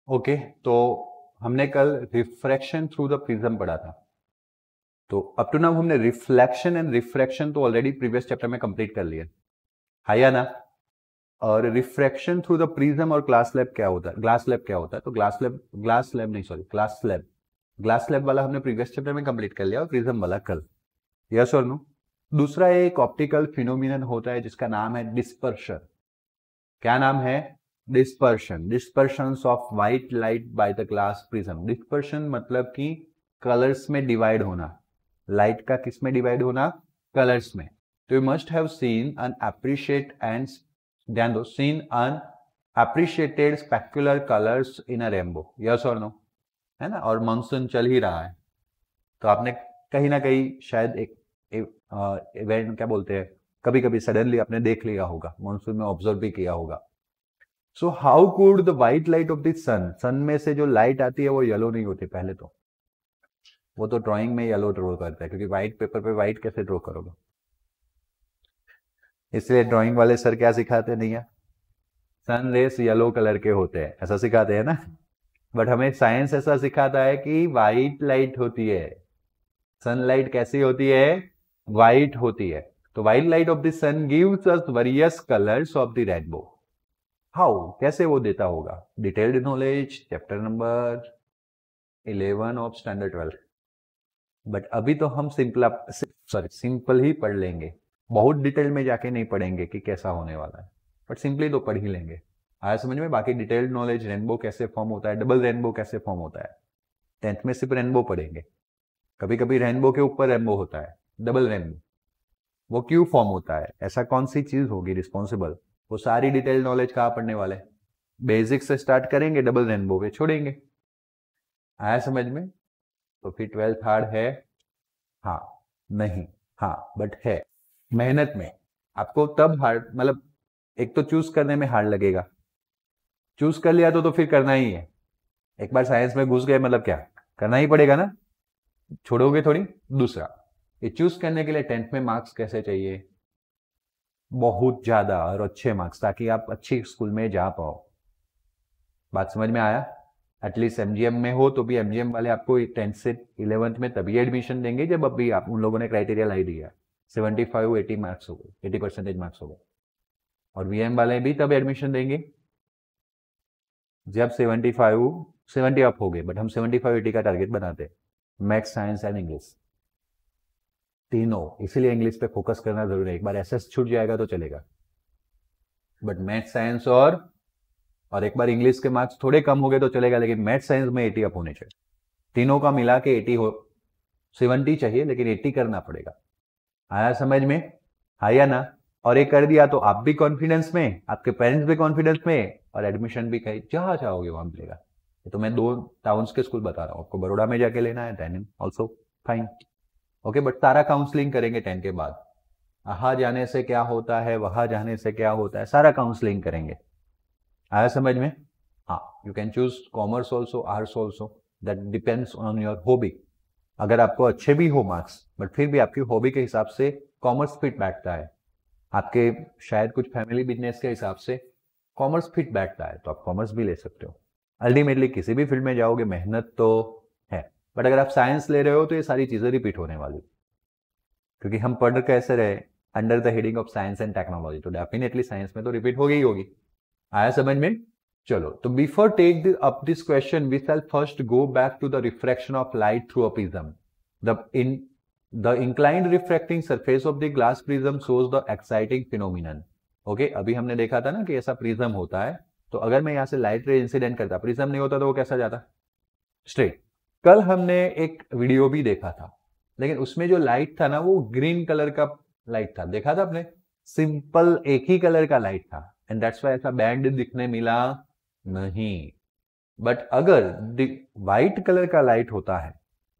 Okay, तो हमने कल रिफ्रैक्शन थ्रू द प्रिज्म पढ़ा था। तो अप टू नाउ हमने रिफ्लेक्शन एंड रिफ्रैक्शन तो ऑलरेडी प्रीवियस चैप्टर में कंप्लीट कर लिया है या ना। और रिफ्रैक्शन थ्रू द प्रिज्म और ग्लास लैब क्या होता है, ग्लास लैब क्या होता है, तो ग्लास लैब वाला हमने प्रीवियस चैप्टर में कंप्लीट कर लिया और प्रिज्म वाला कल। यस और नो। दूसरा एक ऑप्टिकल फिनोमिनन होता है जिसका नाम है डिस्पर्शन। क्या नाम है? Dispersion of white light by the glass prism. Dispersion मतलब कि कलर्स में डिवाइड होना, लाइट का किस में डिवाइड होना? कलर्स में। तो you must have seen an appreciate and ध्यान दो, seen an appreciated specular colours in a rainbow. Yes और नो, है ना। और मानसून चल ही रहा है तो आपने कहीं ना कहीं शायद एक इवेंट क्या बोलते हैं, कभी कभी सडनली आपने देख लिया होगा, मानसून में ऑब्जर्व भी किया होगा। So how could the white light of the sun, sun में से जो लाइट आती है वो येलो नहीं होती। पहले तो वो तो ड्राइंग में येलो ड्रॉ करता है, क्योंकि व्हाइट पेपर पे व्हाइट कैसे ड्रॉ करोगे। इसलिए ड्राइंग वाले सर क्या सिखाते नहीं है, सन रेस येलो कलर के होते हैं, ऐसा सिखाते हैं ना। बट हमें साइंस ऐसा सिखाता है कि व्हाइट लाइट होती है। सनलाइट कैसी होती है? व्हाइट होती है। तो white light of the sun gives us various colours of the rainbow. How, कैसे वो देता होगा? Detailed knowledge chapter number 11 of standard 12। But अभी तो हम सिंपल ही पढ़ लेंगे, बहुत डिटेल में जाके नहीं पढ़ेंगे कि कैसा होने वाला है, बट सिंपली तो पढ़ ही लेंगे। आया समझ में? बाकी डिटेल्ड नॉलेज, रेनबो कैसे फॉर्म होता है, डबल रेनबो कैसे फॉर्म होता है, 10th में सिर्फ रेनबो पढ़ेंगे। कभी कभी रेनबो के ऊपर रेनबो होता है, डबल रेनबो, वो क्यों फॉर्म होता है, ऐसा कौन सी चीज होगी रिस्पॉन्सिबल, वो सारी डिटेल नॉलेज कहाँ पढ़ने वाले? बेसिक से स्टार्ट करेंगे, डबल रेनबो पे छोड़ेंगे। आया समझ में? तो फिर 12th हार्ड है? हाँ, नहीं, हाँ बट है। मेहनत में आपको तब हार्ड, मतलब एक तो चूज करने में हार्ड लगेगा, चूज कर लिया तो फिर करना ही है। एक बार साइंस में घुस गए मतलब क्या, करना ही पड़ेगा ना, छोड़ोगे थोड़ी। दूसरा, ये चूज करने के लिए 10th में मार्क्स कैसे चाहिए? बहुत ज्यादा और अच्छे मार्क्स, ताकि आप अच्छी स्कूल में जा पाओ। बात समझ में आया? एटलीस्ट एमजीएम में हो तो भी एमजीएम वाले आपको 10th से 11th में तभी एडमिशन देंगे जब अभी आप उन लोगों ने क्राइटेरिया लाई दिया 75-80 मार्क्स हो गए, 80% मार्क्स हो गए। और वीएम वाले भी तब एडमिशन देंगे जब 70 अप हो गए। बट हम 75-80 का टारगेट बनाते हैं, मैथ्स साइंस एंड इंग्लिश तीनों। इसीलिए इंग्लिश पे फोकस करना जरूरी है। एक बार एसएस छूट जाएगा तो चलेगा, बट मैथ्स साइंस और एक बार इंग्लिश के मार्क्स थोड़े कम हो गए तो चलेगा, लेकिन मैथ्स साइंस में 80 अप होने चाहिए। तीनों का मिला के 80 हो, 70 चाहिए लेकिन 80 करना पड़ेगा। आया समझ में? आया ना। और ये कर दिया तो आप भी कॉन्फिडेंस में, आपके पेरेंट्स भी कॉन्फिडेंस में, और एडमिशन भी कहीं जहां चाहोगे वहां मिलेगा। ये तो मैं 2 टाउन्स के स्कूल बता रहा हूँ, आपको बड़ोड़ा में जाके लेना है then also fine. Okay, but सारा काउंसलिंग करेंगे 10 के बाद। वहां जाने से क्या होता है, वहां जाने से क्या होता है, सारा काउंसलिंग करेंगे। आया समझ में? हाँ, you can choose commerce also, arts also, that depends on your hobby. अगर आपको अच्छे भी हो मार्क्स बट फिर भी आपकी हॉबी के हिसाब से कॉमर्स फिट बैठता है, आपके शायद कुछ फैमिली बिजनेस के हिसाब से कॉमर्स फिट बैठता है, तो आप कॉमर्स भी ले सकते हो। अल्टीमेटली किसी भी फील्ड में जाओगे मेहनत तो है। बट अगर आप साइंस ले रहे हो तो ये सारी चीजें रिपीट होने वाली, क्योंकि हम पढ़ कैसे रहे, under the heading of science and technology, तो डेफिनेटली साइंस में तो रिपीट होगी ही होगी। आया समझ में? चलो, तो before take up this question we shall first go back to the refraction of light through a prism. The inclined refracting surface of the glass prism shows the exciting phenomenon. Okay, अभी हमने देखा था ना कि ऐसा prism होता है, तो अगर मैं यहां से लाइट रे इंसिडेंट करता, प्रिज्म नहीं होता तो वो कैसा जाता? स्ट्रेट। कल हमने एक वीडियो भी देखा था, लेकिन उसमें जो लाइट था ना वो ग्रीन कलर का लाइट था, देखा था आपने? सिंपल एक ही कलर का लाइट था, एंड दैट्स वाई ऐसा बैंड दिखने मिला नहीं। बट अगर व्हाइट कलर का लाइट होता है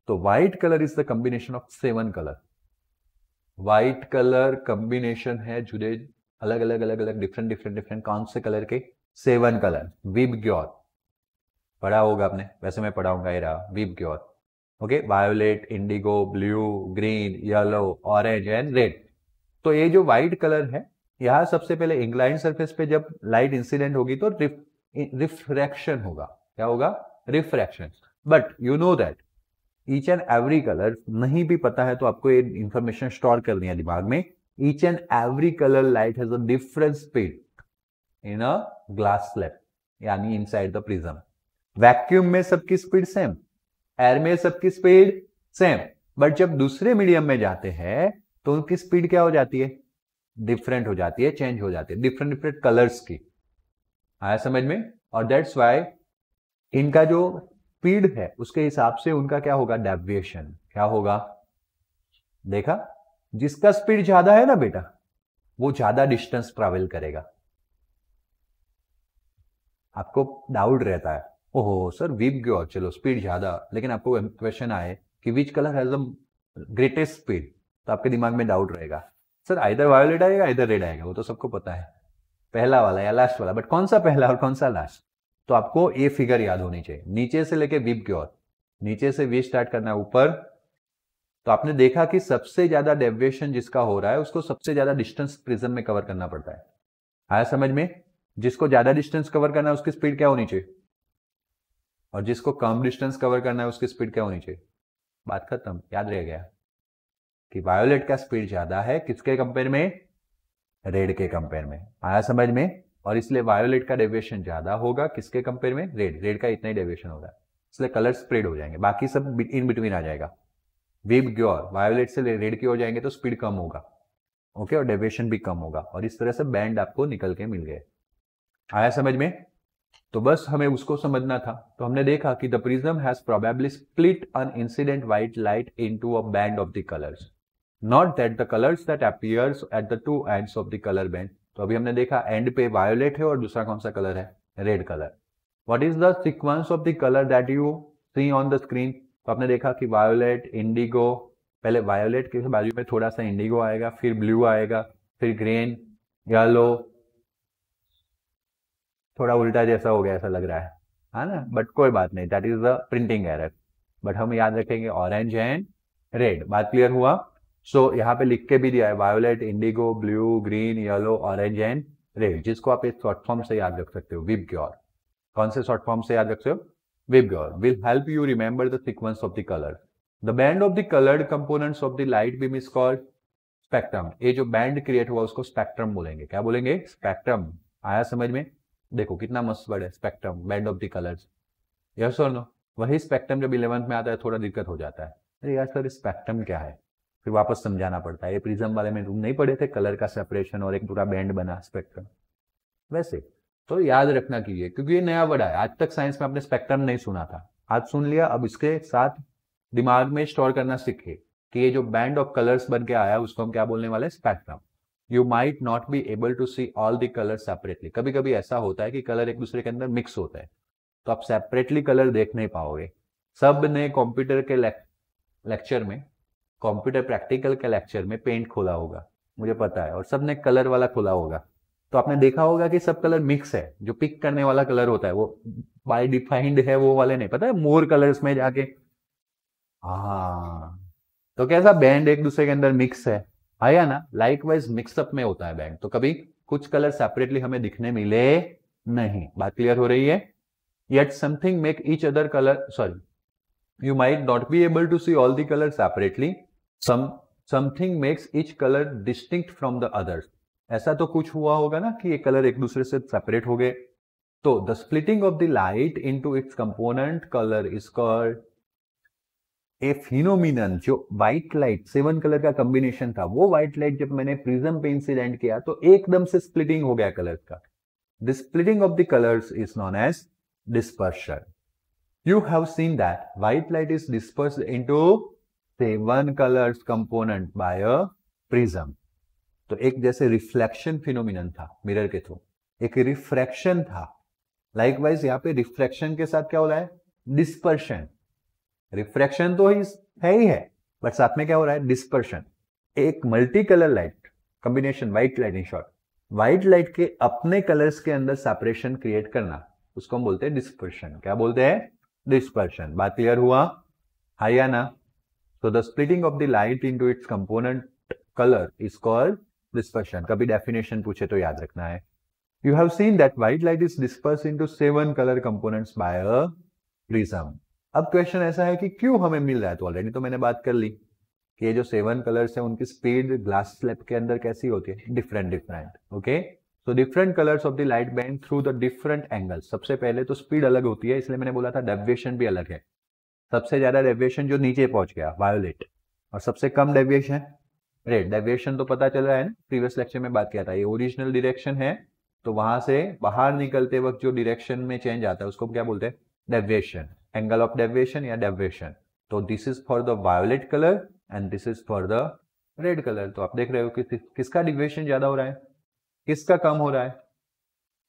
तो white colour is the combination of 7 colour. White colour combination है जुड़े, अलग अलग अलग अलग डिफरेंट डिफरेंट डिफरेंट कौन से कलर के? 7 कलर। विबग्योर पढ़ा होगा आपने, वैसे मैं पढ़ाऊंगा, ये रहा VIBGYOR. Okay, violet, Indigo, blue, green, yellow, orange and red. तो ये जो व्हाइट कलर है, यहां सबसे पहले इंक्लाइंड सरफेस पे जब लाइट इंसिडेंट होगी तो रिफ्रैक्शन होगा। क्या होगा? Refraction. But you know that each and every colour, नहीं भी पता है तो आपको ये इंफॉर्मेशन स्टोर करनी है दिमाग में, each and every colour light has a different speed in a glass slab, यानी इनसाइड द प्रिज्म। वैक्यूम में सबकी स्पीड सेम, एयर में सबकी स्पीड सेम, बट जब दूसरे मीडियम में जाते हैं तो उनकी स्पीड क्या हो जाती है? डिफरेंट हो जाती है, चेंज हो जाती है, डिफरेंट डिफरेंट कलर्स की। आया समझ में? और दैट्स वाई इनका जो स्पीड है उसके हिसाब से उनका क्या होगा? डेविएशन। क्या होगा? देखा, जिसका स्पीड ज्यादा है ना बेटा, वो ज्यादा डिस्टेंस ट्रैवल करेगा। आपको डाउट रहता है, ओहो सर वीप गयो, चलो स्पीड ज्यादा, लेकिन आपको क्वेश्चन आए कि which colour has the greatest speed, तो आपके दिमाग में डाउट रहेगा, सर आइदर वायोलेट आएगा आइदर रेड आएगा, वो तो सबको पता है, पहला वाला या लास्ट वाला, बट कौन सा पहला और कौन सा लास्ट? तो आपको ये फिगर याद होनी चाहिए, नीचे से लेके वीप की ओर, नीचे से वी स्टार्ट करना है ऊपर। तो आपने देखा कि सबसे ज्यादा डेविएशन जिसका हो रहा है उसको सबसे ज्यादा डिस्टेंस प्रिज्म में कवर करना पड़ता है। आया समझ में? जिसको ज्यादा डिस्टेंस कवर करना है उसकी स्पीड क्या होनी चाहिए, और जिसको कम डिस्टेंस कवर करना है उसकी स्पीड क्या होनी चाहिए। बात खत्म। याद रह गया कि वायोलेट का स्पीड ज्यादा है किसके कंपेयर में? रेड के कंपेयर में। आया समझ में? और इसलिए वायोलेट का डेविएशन ज्यादा होगा किसके कंपेयर में? रेड। रेड का इतना ही डेविएशन होगा, इसलिए कलर स्प्रेड हो जाएंगे, बाकी सब इन बिटवीन आ जाएगा। वीप ग्योर वायोलेट से रेड की हो जाएंगे तो स्पीड कम होगा, ओके, और डेविएशन भी कम होगा, और इस तरह से बैंड आपको निकल के मिल गए। आया समझ में? तो बस हमें उसको समझना था। तो हमने देखा कि the prism has probably split an incident white light into a band of the colours, not that the colours that appears at the two ends of the colour band. तो अभी हमने देखा एंड पे वायोलेट है और दूसरा कौन सा कलर है? Red colour. What is the sequence of the colour that you see on the screen? तो आपने देखा कि वायोलेट, इंडिगो, पहले वायोलेट के बाजू में थोड़ा सा इंडिगो आएगा, फिर ब्लू आएगा, फिर ग्रीन, येलो, थोड़ा उल्टा जैसा हो गया ऐसा लग रहा है ना, बट कोई बात नहीं, that is the printing error. But हम याद रखेंगे ऑरेंज एंड रेड। बात क्लियर हुआ? सो यहाँ पे लिख के भी दिया है violet, Indigo, blue, green, yellow, orange and red, जिसको आप एक शॉर्ट फॉर्म से याद रख सकते हो, विप ग्योर। कौन से शॉर्ट फॉर्म से याद रखते हो? VIBGYOR will help you remember the sequence of the colour. The band of the coloured components of the light beam is called spectrum. ये जो बैंड क्रिएट हुआ उसको स्पेक्ट्रम बोलेंगे। क्या बोलेंगे? स्पेक्ट्रम। आया समझ में? देखो कितना मस्त वर्ड है spectrum, band of the colours. Yes और नो? वही स्पेक्ट्रम जब 11th में आता है थोड़ा दिक्कत हो जाता है, अरे यार सर स्पेक्ट्रम क्या है, फिर वापस समझाना पड़ता है। ये प्रिज्म वाले में तुम नहीं पढ़े थे, कलर का सेपरेशन और एक पूरा बैंड बना स्पेक्ट्रम। वैसे तो याद रखना कीजिए, क्योंकि ये नया वर्ड है, आज तक साइंस में आपने स्पेक्ट्रम नहीं सुना था, आज सुन लिया। अब इसके साथ दिमाग में स्टोर करना सीखे कि ये जो बैंड ऑफ कलर्स बन के आया उसको हम क्या बोलने वाले? Spectrum. You might not be able to see all the colour separately. कभी कभी ऐसा होता है कि कलर एक दूसरे के अंदर मिक्स होता है, तो आप सेपरेटली कलर देख नहीं पाओगे। सब ने कंप्यूटर के लेक्चर में, कंप्यूटर प्रैक्टिकल के लेक्चर में पेंट खोला होगा, मुझे पता है, और सब ने कलर वाला खोला होगा, तो आपने देखा होगा कि सब कलर मिक्स है। जो पिक करने वाला कलर होता है वो बाय डिफाइंड है, वो वाले नहीं, पता है मोर कलर्स में जाके। हाँ, तो कैसा बैंड एक दूसरे के अंदर मिक्स है, आया ना? लाइकवाइज मिक्सअप में होता है बैंड, तो कभी कुछ कलर सेपरेटली हमें दिखने मिले नहीं। बात क्लियर हो रही है? Yet something make each other colour, sorry, you might not be able to see all the colour separately, something makes each colour distinct from the others. ऐसा तो कुछ हुआ होगा ना कि ये कलर एक दूसरे से सेपरेट हो गए। तो the splitting of the light into its component colour is called a phenomenon. जो व्हाइट लाइट 7 कलर का कॉम्बिनेशन था, वो व्हाइट लाइट जब मैंने प्रिज्म पे इंसिडेंट किया तो एकदम से स्प्लिटिंग हो गया कलर का। The splitting of the colours is known as dispersion. You have seen that white light is dispersed into 7 colors component by a prism. तो एक जैसे रिफ्लेक्शन फिनोमिनन था मिरर के थ्रू, एक रिफ्रैक्शन था। लाइकवाइज यहाँ पे रिफ्रैक्शन के साथ क्या हो रहा है? डिस्पर्शन। रिफ्रैक्शन तो है ही है, बट साथ में क्या हो रहा है? डिस्पर्शन। एक multi colour light combination, white light in short, white light के अपने कलर्स के अंदर सेपरेशन क्रिएट करना, उसको हम बोलते हैं डिस्पर्शन। क्या बोलते हैं? डिस्पर्शन। बात क्लियर हुआ? है या ना? So the splitting of the light into its component color is called dispersion. कभी डेफिनेशन पूछे तो याद रखना है। You have seen that white light is dispersed into 7 color components by a prism. अब क्वेश्चन ऐसा है कि क्यों हमें मिल रहा है, तो ऑलरेडी तो मैंने बात कर ली कि ये जो 7 कलर्स है उनकी स्पीड ग्लास स्लैब के अंदर कैसी होती है, different. Okay, so different colours of the light bend through the different angles. सबसे पहले तो स्पीड अलग होती है, इसलिए मैंने बोला था डेविएशन भी अलग है. सबसे ज्यादा डेविएशन जो नीचे पहुंच गया वायोलेट, और सबसे कम डेविएशन रेड. डेविएशन तो पता चल रहा है ना, प्रीवियस लेक्चर में बात किया था, ये ओरिजिनल डायरेक्शन है, तो वहां से बाहर निकलते वक्त जो डायरेक्शन में चेंज आता है उसको क्या बोलते हैं, डेविएशन, एंगल ऑफ डेविएशन या डेविएशन. तो this is for the violet colour and this is for the red colour. तो आप देख रहे हो कि किसका डेविएशन ज्यादा हो रहा है, किसका कम हो रहा है.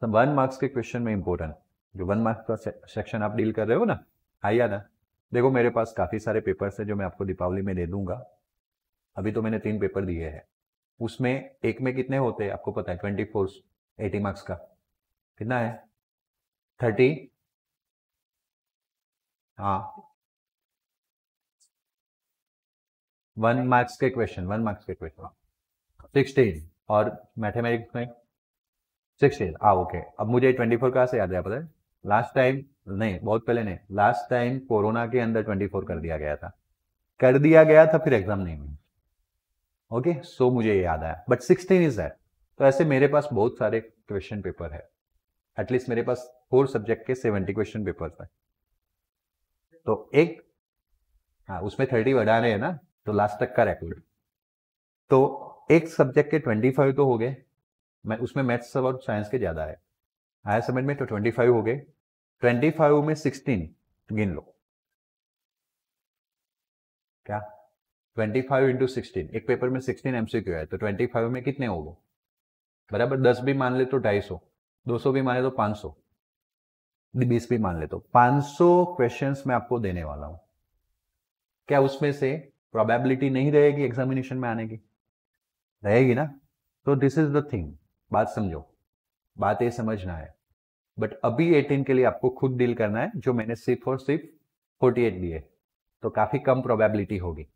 तो 1 मार्क्स के क्वेश्चन में इंपॉर्टेंट जो 1 मार्क्स का सेक्शन आप डील कर रहे हो ना, आइए ना. देखो मेरे पास काफी सारे पेपर्स है जो मैं आपको दीपावली में दे दूंगा. अभी तो मैंने 3 पेपर दिए हैं, उसमें एक में कितने होते हैं आपको पता है, 24 80 मार्क्स का कितना है, 30, हाँ 1 मार्क्स के क्वेश्चन, 16, और मैथमेटिक्स में 16. ओके, अब मुझे 24 कहाँ से याद है पता है, लास्ट टाइम नहीं, बहुत पहले नहीं, लास्ट टाइम कोरोना के अंदर 24 कर दिया गया था, फिर एग्जाम नहीं हुई. ओके, सो मुझे याद आया, बट 16 इज दैट. तो ऐसे मेरे पास बहुत सारे क्वेश्चन पेपर है, एटलीस्ट मेरे पास 4 सब्जेक्ट के 70 क्वेश्चन पेपर है. तो एक उसमें 30 बढ़ाने हैं ना, तो लास्ट तक का रिकॉर्ड. तो एक सब्जेक्ट के 25 तो हो गए, मैं उसमें मैथ्स और साइंस के ज्यादा है, आया समझ में, तो 25 हो गए. 25 में 16 गिन लो, क्या 25 इंटू 16, एक पेपर में 16 MCQ है, तो 25 में कितने हो गए बराबर, 10 भी मान ले तो 250, 200 भी मान ले तो 500, 20 भी मान ले तो 500 क्वेश्चंस मैं आपको देने वाला हूं. क्या उसमें से प्रोबेबिलिटी नहीं रहेगी एग्जामिनेशन में आने की, रहेगी ना. तो दिस इज द थिंग, बात समझो, बात ये समझना है. बट अभी 18 के लिए आपको खुद डील करना है, जो मैंने सिर्फ और सिर्फ 48 दिए, तो काफी कम प्रोबेबिलिटी होगी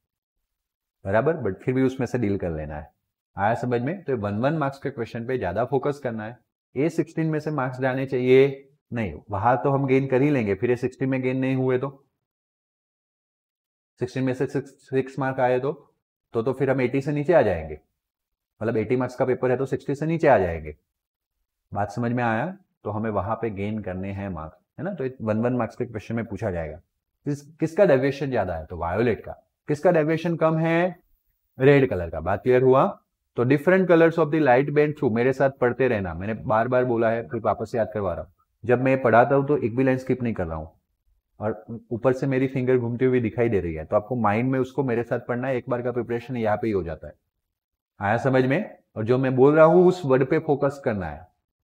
बराबर, बट फिर भी उसमें से डील कर लेना है. आया समझ में. तो 1 मार्क्स के क्वेश्चन पे ज्यादा फोकस करना है. ये 16 में से मार्क्स जाने चाहिए नहीं, वहां तो हम गेन कर ही लेंगे, फिर ये 16 में गेन नहीं हुए तो 16 में से 6 मार्क आए तो फिर हम 80 से नीचे आ जाएंगे, मतलब 80 मार्क्स का पेपर है तो 60 से नीचे आ जाएंगे. बात समझ में आया. तो हमें वहां पे गेन करने हैं मार्क्स, है ना. तो 1 मार्क्स के क्वेश्चन में पूछा जाएगा किसका डेविएशन ज्यादा है, तो वायोलेट का. किसका डेविएशन कम है, रेड कलर का. बात क्लियर हुआ. तो different colours of the light bend through, मेरे साथ पढ़ते रहना, मैंने बार बार बोला है, फिर वापस याद करवा रहा हूं. जब मैं पढ़ाता हूं तो एक भी लाइन स्किप नहीं कर रहा हूं, और ऊपर से मेरी फिंगर घूमती हुई दिखाई दे रही है, तो आपको माइंड में उसको मेरे साथ पढ़ना है. एक बार का प्रिपरेशन यहाँ पे ही हो जाता है. आया समझ में. और जो मैं बोल रहा हूं उस वर्ड पे फोकस करना है.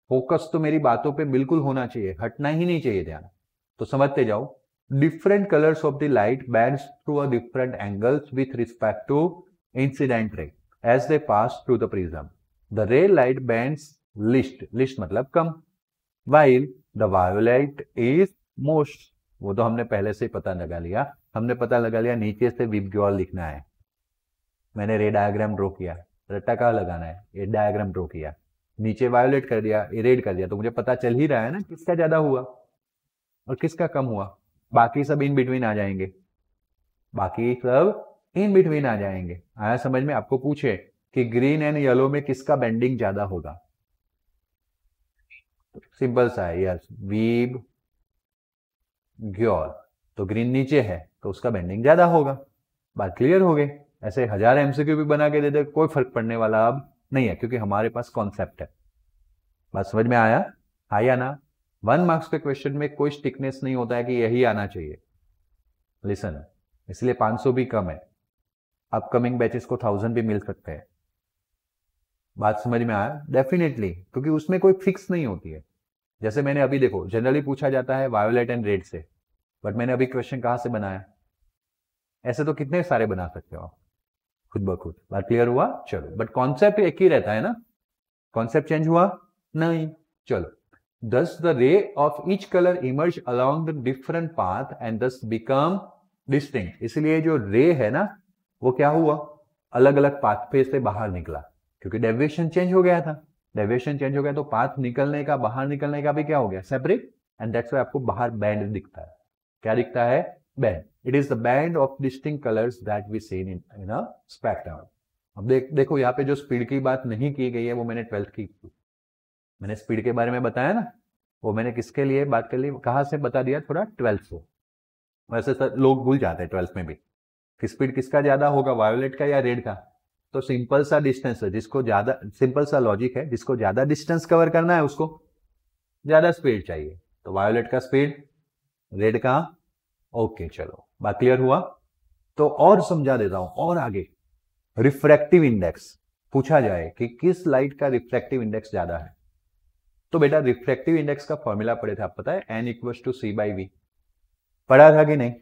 फोकस तो मेरी बातों पे बिल्कुल होना चाहिए, हटना ही नहीं चाहिए ध्यान. तो समझते जाओ. Different colours of the light bends through a different angles with respect to incident ray as they pass through the prism. The ray light bends least मतलब कम, while the violet is most. वो तो हमने पहले से ही पता लगा लिया, नीचे से विबग्योर लिखना है. मैंने रे डायग्राम ड्रॉ किया, रट्टा कहाँ लगाना है, ये डायग्राम ड्रॉ किया, नीचे वायोलेट कर दिया, ये रेड कर दिया, तो मुझे पता चल ही रहा है ना किसका ज्यादा हुआ और किसका कम हुआ. बाकी सब इन बिटवीन आ जाएंगे, इन बिटवीन आ जाएंगे. आया समझ में. आपको पूछे कि ग्रीन एंड येलो में किसका बेंडिंग ज्यादा होगा, सिंपल सा है, यस वीब ग्योर. तो ग्रीन नीचे है तो उसका बेंडिंग ज्यादा होगा. बात क्लियर हो गई. ऐसे 1000 MCQ भी बना के दे दे, कोई फर्क पड़ने वाला अब नहीं है, क्योंकि हमारे पास कॉन्सेप्ट है. बात समझ में आया ना. 1 मार्क्स के क्वेश्चन में कोई स्टिकनेस नहीं होता है कि यही आना चाहिए. लिसन, इसलिए 500 भी कम है, अपकमिंग बैचेस को 1000 भी मिल सकते हैं. बात समझ में आया. डेफिनेटली, क्योंकि उसमें कोई फिक्स नहीं होती है. जैसे मैंने अभी देखो, जनरली पूछा जाता है वायोलेट एंड रेड से, बट मैंने अभी क्वेश्चन कहां से बनाया, ऐसे तो कितने सारे बना सकते हो आप खुद ब खुद. बात क्लियर हुआ. चलो, बट कॉन्सेप्ट एक ही रहता है ना, कॉन्सेप्ट चेंज हुआ नहीं. चलो. Thus the ray of each color emerge along the different path and thus become distinct. इसलिए जो रे है ना, वो क्या हुआ, अलग अलग पाथ पे से बाहर निकला, क्योंकि डेविएशन चेंज हो गया था. डेविएशन चेंज हो गया तो पाथ निकलने का, बाहर निकलने का भी क्या हो गया, सेपरेट, एंड दैट्स व्हाई आपको बाहर बैंड दिखता है। क्या दिखता है, band. It is the band of distinct colours that we see in a spectrum. अब देखो यहाँ पे जो स्पीड की बात नहीं की गई है वो मैंने 12th की, मैंने स्पीड के बारे में बताया ना, वो मैंने किसके लिए बात कर ली, कहाँ से बता दिया, थोड़ा 12th से। वैसे सर लोग भूल जाते हैं 12th में भी कि स्पीड किसका ज्यादा होगा, वायोलेट का या रेड का। तो सिंपल सा डिस्टेंस है, जिसको ज्यादा, सिंपल सा लॉजिक है, जिसको ज्यादा डिस्टेंस कवर करना है उसको ज्यादा स्पीड चाहिए। तो वायोलेट का स्पीड, रेड का, ओके चलो बात क्लियर हुआ। तो और समझा देता हूं और आगे, रिफ्रैक्टिव इंडेक्स पूछा जाए कि किस लाइट का रिफ्रैक्टिव इंडेक्स ज्यादा है, तो बेटा रिफ्रैक्टिव इंडेक्स का फॉर्मूला पढ़े थे आप, पता है, n=c/v, पढ़ा था कि नहीं।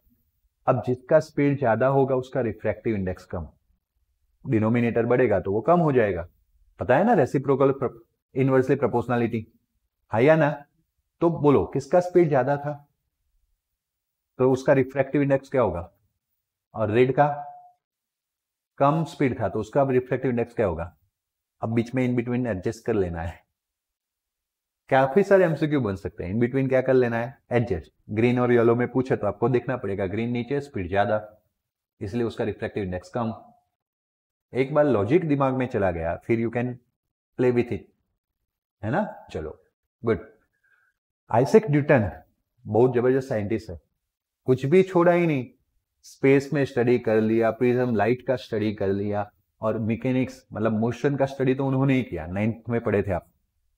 अब जिसका स्पीड ज्यादा होगा उसका रिफ्रैक्टिव इंडेक्स कम, डिनोमिनेटर बढ़ेगा तो वो कम हो जाएगा, पता है ना, रेसिप्रोकल इनवर्सली प्रोपोर्शनलिटी है या ना। तो बोलो किसका स्पीड ज्यादा था तो उसका रिफ्रैक्टिव इंडेक्स क्या होगा, और रेड का कम स्पीड था तो उसका रिफ्रैक्टिव इंडेक्स क्या होगा। अब बीच में इन बिटवीन एडजस्ट कर लेना है, काफी सारे एमसीक्यू बन सकते हैं, इन बिटवीन क्या कर लेना है, एडजस्ट। ग्रीन और येलो में पूछे तो आपको देखना पड़ेगा ग्रीन नीचे स्पीड ज्यादा, इसलिए उसका रिफ्रैक्टिव इंडेक्स कम। एक बार लॉजिक दिमाग में चला गया फिर you can play with it, है ना। चलो गुड। आइजैक न्यूटन बहुत जबरदस्त साइंटिस्ट है, कुछ भी छोड़ा ही नहीं, स्पेस में स्टडी कर लिया, प्रिज्म लाइट का स्टडी कर लिया, और मैकेनिक्स मतलब मोशन का स्टडी तो उन्होंने ही किया। 9th में पढ़े थे आप,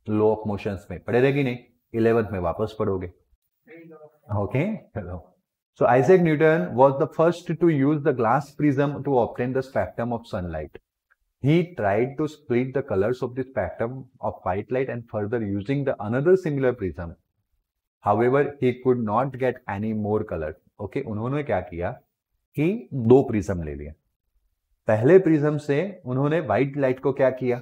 लॉ ऑफ मोशंस में पढ़े थे कि नहीं, 11th में वापस पढ़ोगे, ओके चलो। So Isaac Newton was the first to use the glass prism to obtain the spectrum of sunlight. He tried to split the colors of the spectrum of white light and further using the another similar prism. However, he could not get any more colors. Okay, उन्होंने क्या किया कि 2 prism ले लिया। पहले prism से उन्होंने white light को क्या किया,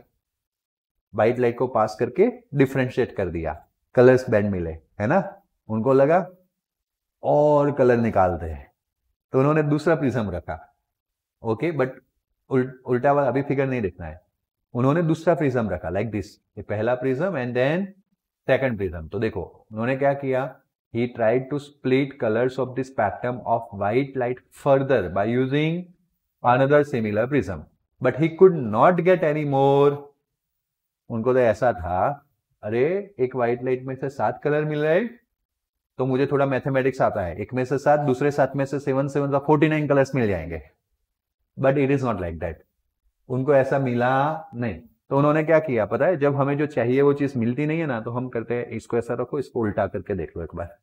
व्हाइट लाइट को पास करके डिफरेंशिएट कर दिया, कलर्स बैंड मिले, है ना। उनको लगा और कलर निकालते हैं तो उन्होंने दूसरा प्रिज्म रखा, ओके, बट उल्टा वाला अभी फिगर नहीं देखना है। उन्होंने दूसरा प्रिज्म रखा लाइक दिस, ये पहला prism and then second prism. तो देखो उन्होंने क्या किया, he tried to split colours of the spectrum of white light further by using another similar prism, but he could not get any more. उनको तो ऐसा था, अरे एक व्हाइट लाइट में से 7 कलर मिल रहे, तो मुझे थोड़ा मैथमेटिक्स आता है, एक में से 7, दूसरे 7 में से 7 7 49 कलर्स मिल जाएंगे, but it is not like that. उनको ऐसा मिला नहीं। तो उन्होंने क्या किया पता है, जब हमें जो चाहिए वो चीज मिलती नहीं है ना, तो हम करते हैं इसको ऐसा रखो, इसको उल्टा करके देख लो एक बार,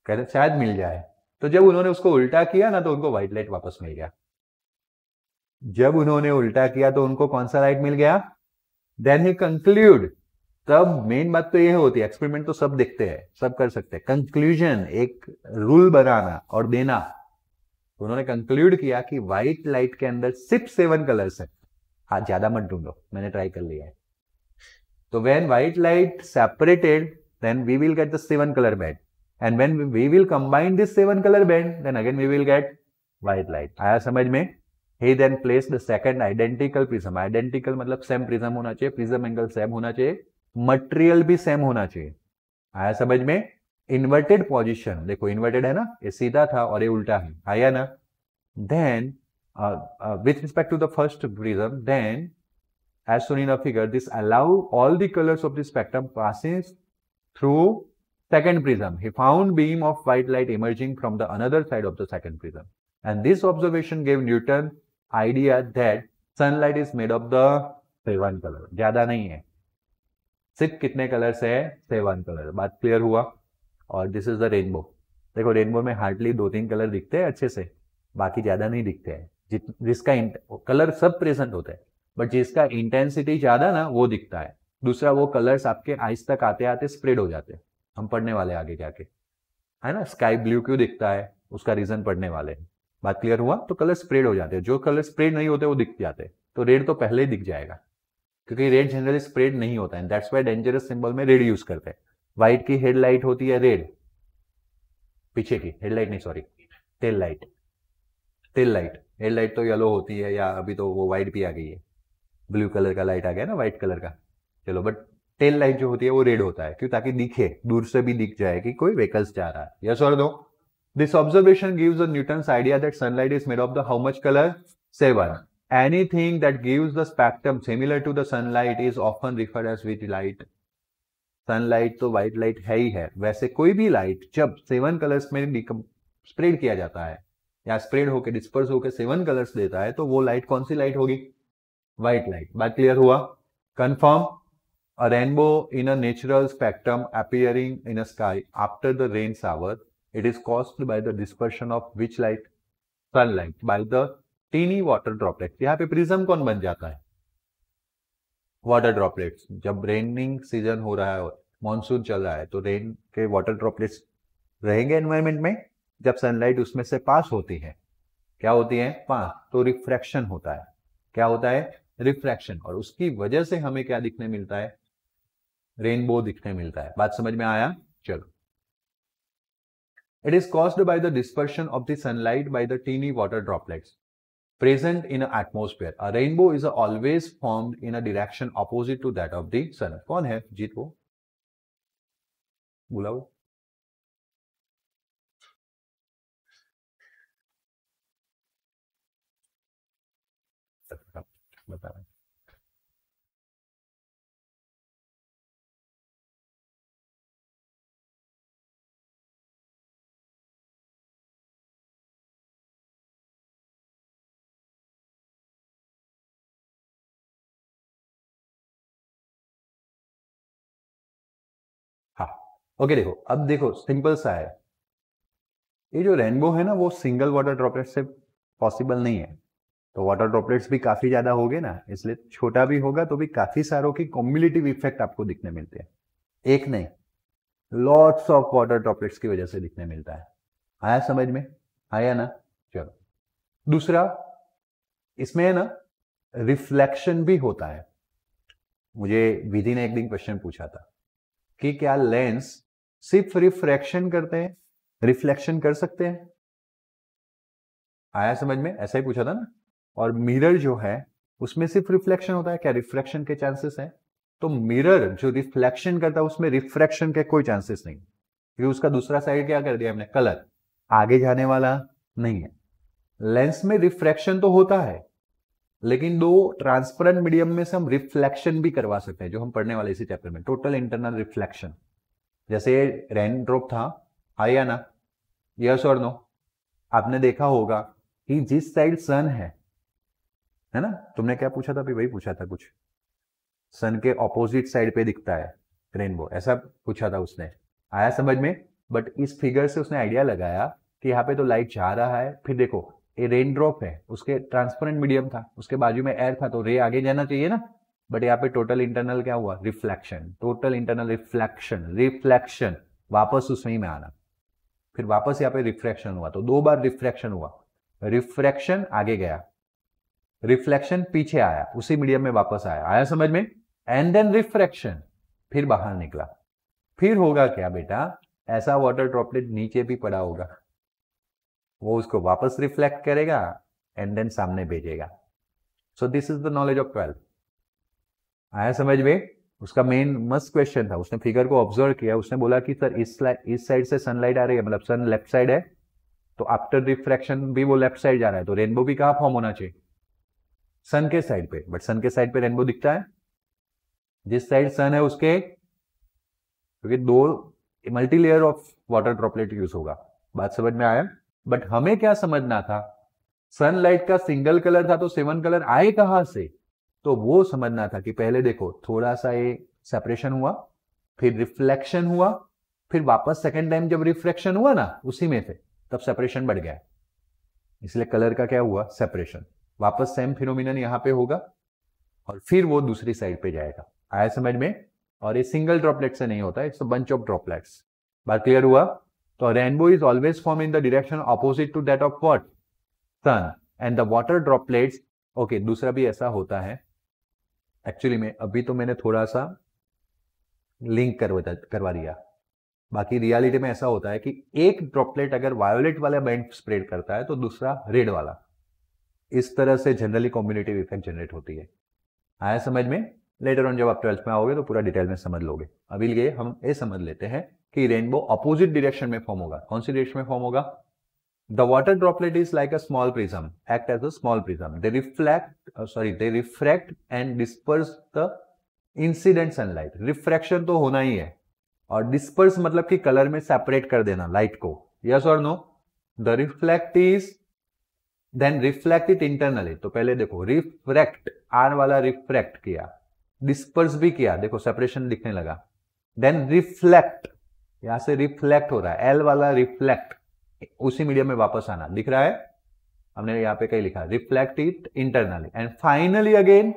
कहते शायद मिल जाए। तो जब उन्होंने उसको उल्टा किया ना तो उनको व्हाइट लाइट वापस मिल गया। जब उन्होंने उल्टा किया तो उनको कौन सा लाइट मिल गया, देन ही कंक्लूड। तब मेन बात तो ये होती है, एक्सपेरिमेंट तो सब देखते हैं, सब कर सकते हैं, कंक्लूजन एक रूल बनाना और देना। तो उन्होंने कंक्लूड किया कि व्हाइट लाइट के अंदर सिर्फ 7 कलर्स है। हाँ ज्यादा मत ढूंढो, मैंने ट्राई कर लिया है। तो when white light separated then we will get the 7 colour band, and when we will combine this 7 colour band then again we will get white light. आया समझ में। He then placed the second identical prism, identical मतलब same prism होना चाहिए, prism angle same होना चाहिए, material भी same होना चाहिए। आया समझ में। इन्वर्टेड पोजीशन, देखो इन्वर्टेड है ना, ये सीधा था और ये उल्टा है, आया ना। Then with respect to the first prism, then as shown in a figure, this allow all the colors of the spectrum passes through second prism. He found beam of white light emerging from the another side of the second prism, and this observation gave Newton idea that sunlight is made of the 7 color। ज्यादा नहीं है, सिर्फ कितने colours है, 7 colour. बात clear हुआ। और this is the rainbow. देखो रेनबो में हार्डली 2-3 कलर दिखते हैं अच्छे से, बाकी ज्यादा नहीं दिखते हैं। जिसका कलर सब प्रेजेंट होते हैं, बट जिसका इंटेंसिटी ज्यादा ना वो दिखता है। दूसरा वो कलर्स आपके आइज तक आते आते स्प्रेड हो जाते हैं, हम पढ़ने वाले आगे जाके, है ना। स्काई ब्लू क्यों दिखता है, उसका रीजन पढ़ने वाले हैं। बात क्लियर हुआ। तो कलर स्प्रेड हो जाते हैं, जो कलर स्प्रेड नहीं होते वो दिख जाते हैं। तो रेड तो पहले ही दिख जाएगा, क्योंकि रेड जनरली स्प्रेड नहीं होता है, दैट्स व्हाई डेंजरस सिंबल में रेड यूज करते हैं। व्हाइट की हेडलाइट होती है रेड, पीछे की हेडलाइट नहीं, sorry tail light, tail light. Headlight तो येलो होती है, या अभी तो वो व्हाइट भी आ गई है, ब्लू कलर का लाइट आ गया ना व्हाइट कलर का। चलो, बट टेल लाइट जो होती है वो रेड होता है, क्यों? ताकि दिखे, दूर से भी दिख जाए कि कोई व्हीकल्स जा रहा है। यस और नो? This observation gives a Newton's idea that sunlight is made of the how much colour? 7. Anything that gives the spectrum similar to the sunlight is often referred as which light? Sunlight तो white light है ही है, वैसे कोई भी light जब 7 colours में spread किया जाता है या स्प्रेड होकर डिस्पर्स होकर 7 कलर्स देता है, तो वो लाइट कौन सी लाइट होगी? White light. बात क्लियर हुआ? Confirm? A rainbow in a natural spectrum appearing in a sky after the rain shower, it is caused by the dispersion of which light? Sunlight by the teeny water droplets. यहाँ पे prism कौन बन जाता है? Water droplets. जब raining season हो रहा है, मॉनसून चल रहा है, तो रेन के वाटर ड्रॉपलेट्स रहेंगे एनवायरमेंट में। जब सनलाइट उसमें से पास होती है, क्या होती है? पास, तो रिफ्रैक्शन होता है। क्या होता है? रिफ्रैक्शन। और उसकी वजह से हमें क्या दिखने मिलता है? रेनबो दिखने मिलता है। बात समझ में आया? चलो, it is caused by the dispersion of the sunlight by the tiny water droplets present in an atmosphere. A rainbow is always formed in a direction opposite to that of the sun. कौन है जीत? वो बुलाओ। बता रहे। हाँ, okay, देखो, अब देखो, सिंपल सा है। ये जो रेनबो है ना, वो सिंगल वाटर ड्रॉपलेट से पॉसिबल नहीं है। तो वाटर ड्रॉपलेट्स भी काफी ज्यादा हो गए ना, इसलिए छोटा भी होगा तो भी काफी सारों की कॉम्युलेटिव इफेक्ट आपको दिखने मिलते हैं। एक नहीं, लॉट्स ऑफ वाटर ड्रॉपलेट्स की वजह से दिखने मिलता है। आया समझ में? आया ना? चलो, दूसरा, इसमें है ना रिफ्लेक्शन भी होता है। मुझे विधि ने एक दिन क्वेश्चन पूछा था कि क्या लेंस सिर्फ रिफ्रैक्शन करते हैं, रिफ्लेक्शन कर सकते हैं? आया समझ में? ऐसा ही पूछा था ना। और मिरर जो है उसमें सिर्फ रिफ्लेक्शन होता है, क्या रिफ्रैक्शन के चांसेस हैं? तो मिरर जो रिफ्लेक्शन करता है उसमें रिफ्रैक्शन के कोई चांसेस नहीं, क्योंकि उसका दूसरा साइड क्या कर दिया हमने? कलर, आगे जाने वाला नहीं है। लेंस में रिफ्रैक्शन तो होता है, लेकिन दो ट्रांसपेरेंट मीडियम में से हम रिफ्लेक्शन भी करवा सकते हैं, जो हम पढ़ने वाले इसी चैप्टर में, टोटल इंटरनल रिफ्लेक्शन। जैसे रेन ड्रॉप था, आया ना? यस और नो? आपने देखा होगा कि जिस साइड सन है ना, तुमने क्या पूछा था? अभी वही पूछा था, कुछ सन के ऑपोजिट साइड पे दिखता है रेनबो, ऐसा पूछा था उसने। आया समझ में? बट इस फिगर से उसने आइडिया लगाया कि यहाँ पे तो लाइट जा रहा है, फिर देखो ये रेन ड्रॉप है, उसके ट्रांसपेरेंट मीडियम था, उसके बाजू में एयर था, तो रे आगे जाना चाहिए ना। बट यहाँ पे टोटल इंटरनल क्या हुआ? Reflection. Total internal reflection, reflection, वापस उसमें में आना, फिर वापस यहाँ पे रिफ्रैक्शन हुआ, तो 2 बार रिफ्रैक्शन हुआ। रिफ्रैक्शन आगे गया, रिफ्लेक्शन पीछे आया, उसी मीडियम में वापस आया। आया समझ में? एंड देन रिफ्रैक्शन, फिर बाहर निकला। फिर होगा क्या बेटा? ऐसा वाटर ड्रॉपलेट नीचे भी पड़ा होगा, वो उसको वापस रिफ्लेक्ट करेगा एंड देन सामने भेजेगा। So this is the knowledge of 12। आया समझ में? उसका मेन मस्त क्वेश्चन था, उसने फिगर को ऑब्जर्व किया, उसने बोला कि सर इस साइड से सनलाइट आ रही है, मतलब सन लेफ्ट साइड है, तो आफ्टर रिफ्रैक्शन भी वो लेफ्ट साइड जा रहा है, तो रेनबो भी कहां फॉर्म होना चाहिए? सन के साइड पे। बट सन के साइड पे रेनबो दिखता है जिस साइड सन है उसके, क्योंकि 2 multi layer of water droplet use होगा। बात समझ में आया? बट हमें क्या समझना था? सनलाइट का सिंगल कलर था तो 7 कलर आए कहां से? तो वो समझना था कि पहले देखो थोड़ा सा ये सेपरेशन हुआ, फिर रिफ्लेक्शन हुआ, फिर वापस सेकेंड टाइम जब रिफ्लेक्शन हुआ ना उसी में से, तब सेपरेशन बढ़ गया, इसलिए कलर का क्या हुआ? सेपरेशन। वापस सेम फिनोमिनन यहां पे होगा और फिर वो दूसरी साइड पे जाएगा। आया समझ में? और ये सिंगल ड्रॉपलेट से नहीं होता, it's a bunch of droplets. बात क्लियर हुआ? तो rainbow is always form in the direction opposite to that of what? Sun. And the water droplets, okay, दूसरा भी ऐसा होता है एक्चुअली में, अभी तो मैंने थोड़ा सा लिंक करवा दिया, बाकी रियलिटी में ऐसा होता है कि एक ड्रॉपलेट अगर वायोलेट वाला बैंड स्प्रेड करता है तो दूसरा रेड वाला, इस तरह से जनरली कॉम्बिनेटिव इफेक्ट जनरेट होती है। आया समझ में? लेटर ऑन जब आप 12th में आओगे तो पूरा डिटेल में समझ लोगे। अभी लिए हम ये समझ लेते हैं कि रेनबो अपोजिट डायरेक्शन में फॉर्म होगा। कौन सी डायरेक्शन में फॉर्म होगा? The water droplet is like a small prism, act as a small prism, they refract and disperse the incident sunlight. Refraction तो होना ही है, और डिस्पर्स मतलब कि कलर में सेपरेट कर देना लाइट को। यस और no? The reflect is then reflect it internally. तो पहले देखो, रिफ्रैक्ट, आर वाला रिफ्रैक्ट किया, डिस्पर्स भी किया, देखो सेपरेशन दिखने लगा। देन रिफ्लेक्ट, यहां से रिफ्लेक्ट हो रहा है, एल वाला रिफ्लेक्ट, उसी मीडियम में वापस आना, दिख रहा है? हमने यहां पे कहीं लिखा reflect it internally, and finally again